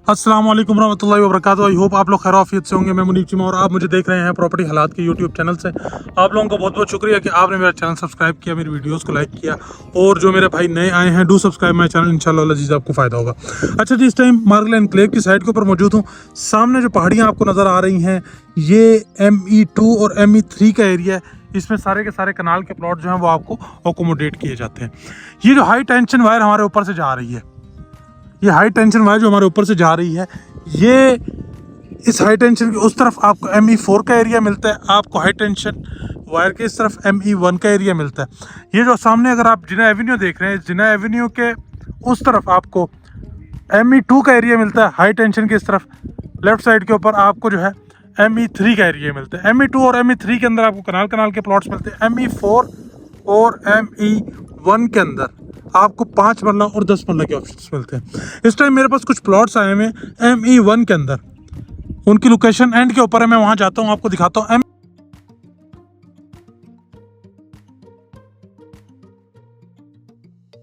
अस्सलाम वालेकुम रहमतुल्लाहि व बरकातुहू। आई होप आप लोग खैर आफियत से होंगे। मैं मुनीब चीमा और आप मुझे देख रहे हैं प्रॉपर्टी हालात के यूट्यूब चैनल से। आप लोगों का बहुत बहुत शुक्रिया कि आपने मेरा चैनल सब्सक्राइब किया, मेरी वीडियोस को लाइक किया, और जो मेरे भाई नए आए हैं डू सब्सक्राइब माय चैनल। इंशाल्लाह अज़ीज़ आपको फ़ायदा होगा। अच्छा जी, इस टाइम मार्गल एनक्लेव की साइड के ऊपर मौजूद हूँ। सामने जो पहाड़ियाँ आपको नज़र आ रही हैं ये ME2 और ME3 का एरिया है। इसमें सारे के सारे कनाल के प्लॉट जो हैं वो आपको अकोमोडेट किए जाते हैं। ये जो हाई टेंशन वायर हमारे ऊपर से जा रही है, ये हाई टेंशन वायर जो हमारे ऊपर से जा रही है, ये इस हाई टेंशन की उस तरफ आपको ME4 का एरिया मिलता है, आपको हाई टेंशन वायर के इस तरफ ME1 का एरिया मिलता है। ये जो सामने अगर आप जिना एवेन्यू देख रहे हैं, जिना एवेन्यू के उस तरफ आपको ME2 का एरिया मिलता है। हाई टेंशन के इस तरफ लेफ्ट साइड के ऊपर आपको जो है ME3 का एरिया मिलता है। ME2 और ME3 के अंदर आपको कनाल कनाल के प्लॉट्स मिलते हैं। ME4 और ME1 के अंदर आपको 5 मरला और 10 मरला के ऑप्शंस मिलते हैं। इस टाइम मेरे पास कुछ प्लॉट्स आए हुए हैं ME1 के अंदर, उनकी लोकेशन एंड के ऊपर है। मैं वहां जाता हूं, आपको दिखाता हूं।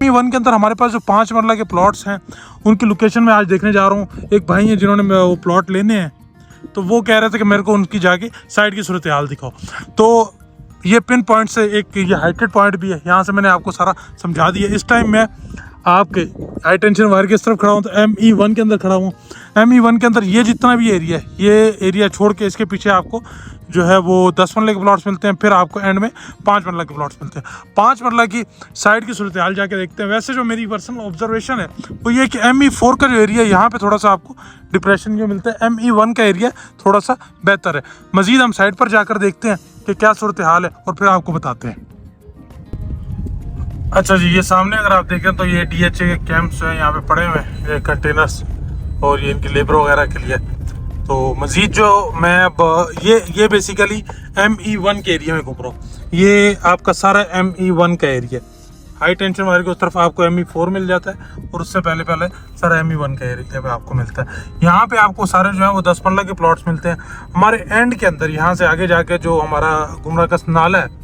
ME1 के अंदर हमारे पास जो 5 मरला के प्लॉट्स हैं उनकी लोकेशन मैं आज देखने जा रहा हूँ। एक भाई हैं जिन्होंने वो प्लॉट लेने हैं, तो वो कह रहे थे कि मेरे को उनकी जाके साइड की सूरत हाल दिखाओ। तो ये पिन पॉइंट से एक ये हाइटेड पॉइंट भी है, यहाँ से मैंने आपको सारा समझा दिया। इस टाइम मैं आपके हाई टेंशन वायर की तरफ खड़ा हूँ, तो ME1 के अंदर खड़ा हूँ। ME1 के अंदर ये जितना भी एरिया है, ये एरिया छोड़ के इसके पीछे आपको जो है वो 10 मरले के प्लॉट्स मिलते हैं। फिर आपको एंड में 5 मरला के प्लॉट्स मिलते हैं। 5 मरला की साइड की सूरत हाल जाके देखते हैं। वैसे जो मेरी पर्सनल ऑब्जर्वेशन है वो ये कि ME4 का जो एरिया है यहाँ पे थोड़ा सा आपको डिप्रेशन जो मिलता है, ME1 का एरिया थोड़ा सा बेहतर है। मजीद हम साइड पर जाकर देखते हैं कि क्या सूरत हाल है और फिर आपको बताते हैं। अच्छा जी, ये सामने अगर आप देखें तो ये DHA के कैंप्स हैं यहाँ पे पड़े हुए हैं, ये कंटेनर्स, और ये इनकी लेबर वगैरह के लिए। तो मज़ीद जो मैं अब ये बेसिकली ME1 के एरिया में घूम रहा हूँ। ये आपका सारा ME1 का एरिया। हाई टेंशन वायर की उस तरफ आपको ME4 मिल जाता है, और उससे पहले पहले सारा ME1 का एरिया पे आपको मिलता है। यहाँ पे आपको सारे जो है वो 10 मरला के प्लॉट्स मिलते हैं। हमारे एंड के अंदर यहाँ से आगे जाके जो हमारा गुमराह का नाला है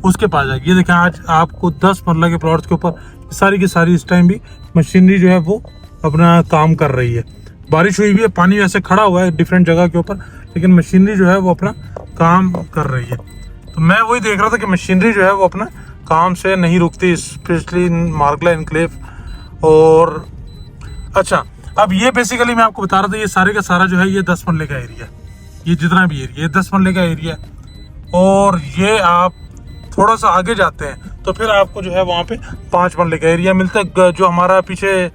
उसके पास जाएगी। ये देखें, आज आपको 10 मरला के प्लॉट्स के ऊपर सारी की सारी इस टाइम भी मशीनरी जो है वो अपना काम कर रही है। बारिश हुई भी है, पानी वैसे खड़ा हुआ है डिफरेंट जगह के ऊपर, लेकिन मशीनरी जो है वो अपना काम कर रही है। तो मैं वही देख रहा था कि मशीनरी जो है वो अपना काम से नहीं रुकती, स्पेशली मार्गला एनक्लेव। और अच्छा, अब ये बेसिकली मैं आपको बता रहा था, ये सारे का सारा जो है ये 10 मरले का एरिया, ये जितना भी एरिया, ये 10 मरले का एरिया। और ये आप थोड़ा सा आगे जाते हैं तो फिर आपको जो है वहाँ पे 5 मरले का एरिया मिलता है। जो हमारा पीछे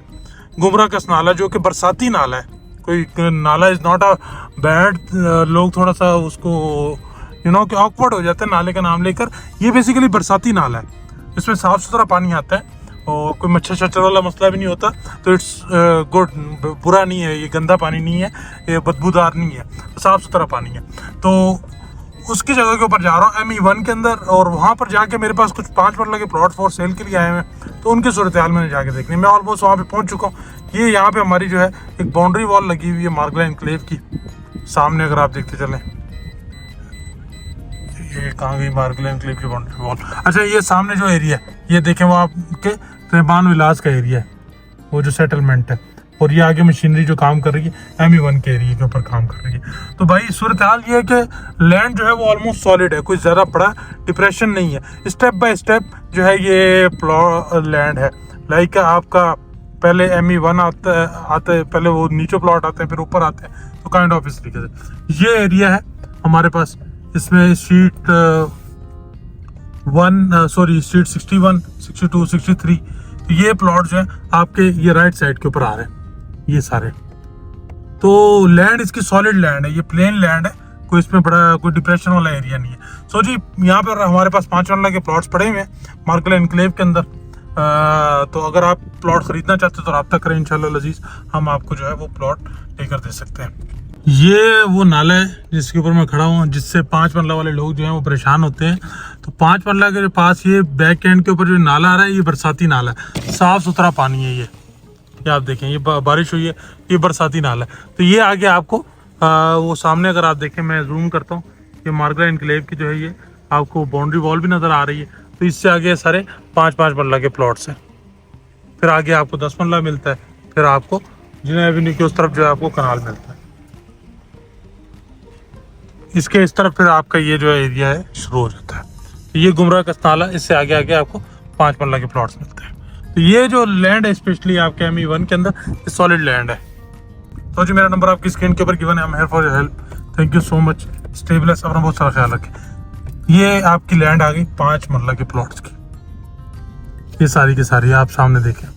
गुमराह का नाला, जो कि बरसाती नाला है, कोई नाला इज़ नॉट अ बैड, लोग थोड़ा सा उसको कि ऑकवर्ड हो जाते हैं नाले का नाम लेकर। ये बेसिकली बरसाती नाला है, इसमें साफ़ सुथरा पानी आता है और कोई मच्छर शच्छर वाला मसला भी नहीं होता। तो इट्स गुड, बुरा नहीं है, ये गंदा पानी नहीं है, ये बदबूदार नहीं है, साफ़ सुथरा पानी है। तो उसकी जगह के ऊपर जा रहा हूँ ME1 के अंदर, और वहाँ पर जाके मेरे पास कुछ 5 मरला के प्लॉट फॉर सेल के लिए आए हुए हैं, तो उनकी सूरत हाल मैंने जाके देखनी। मैं ऑलमोस्ट वहाँ पे पहुँच चुका हूँ। ये यहाँ पे हमारी जो है एक बाउंड्री वॉल लगी हुई है मार्गला एनक्लेव की। सामने अगर आप देखते चलें, ये कहाँ गई मार्गला एनक्लेव की बाउंड्री वॉल। अच्छा, ये सामने जो एरिया है ये देखें, वो आपके रहमान विलास का एरिया है, वो जो सेटलमेंट है। और ये आगे मशीनरी जो काम कर रही है ME1 के एरिया के ऊपर काम कर रही है। तो भाई सूरत हाल ये है कि लैंड जो है वो ऑलमोस्ट सॉलिड है, कोई ज़्यादा बड़ा डिप्रेशन नहीं है। स्टेप बाय स्टेप जो है ये प्लॉट लैंड है। लाइक आपका पहले ME1 आता है, पहले वो नीचे प्लॉट आते हैं, फिर ऊपर आते हैं। तो काइंड ऑफ इस तरीके से ये एरिया है हमारे पास। इसमें शीट 61, 62, 63, तो ये प्लॉट जो है आपके ये राइट साइड के ऊपर आ रहे हैं ये सारे। तो लैंड इसकी सॉलिड लैंड है, ये प्लेन लैंड है, कोई इसमें बड़ा कोई डिप्रेशन वाला एरिया नहीं है। सो जी, यहाँ पर हमारे पास 5 मरला के प्लॉट्स पड़े हुए हैं मार्गला एनक्लेव के अंदर। तो अगर आप प्लॉट खरीदना चाहते हो तो रब्ता करें, इंशाल्लाह अज़ीज़ हम आपको जो है वो प्लॉट लेकर दे सकते हैं। ये वो नाला है जिसके ऊपर मैं खड़ा हूँ, जिससे 5 मरला वाले लोग जो हैं वो परेशान होते हैं। तो 5 मरला के पास ये बैक एंड के ऊपर जो नाला आ रहा है, ये बरसाती नाला है, साफ़ सुथरा पानी है। ये आप देखें, ये बारिश हुई है, ये बरसाती नाला है। तो ये आगे आपको वो सामने अगर आप देखें, मैं जूम करता हूँ, ये मार्गला एनक्लेव की जो है ये आपको बाउंड्री वॉल भी नज़र आ रही है। तो इससे आगे सारे 5-5 मरला के प्लॉट्स हैं। फिर आगे आपको 10 मरला मिलता है, फिर आपको जिना एवेन्यू के उस तरफ जो है आपको कनाल मिलता है। इसके इस तरफ फिर आपका ये जो एरिया है शुरू हो जाता है। तो ये गुमराह कस्ताला, इससे आगे आगे आपको 5 मरला के प्लॉट्स मिलते हैं। तो ये जो लैंड है स्पेशली आपके ME1 के अंदर, ये सॉलिड लैंड है। तो जी मेरा नंबर आपकी स्क्रीन के ऊपर गिवन है। I am here for your help. Thank you so much. Stay blessed, अपना बहुत सारा ख्याल रखें। ये आपकी लैंड आ गई 5 मरला के प्लॉट्स की, ये सारी की सारी आप सामने देखें।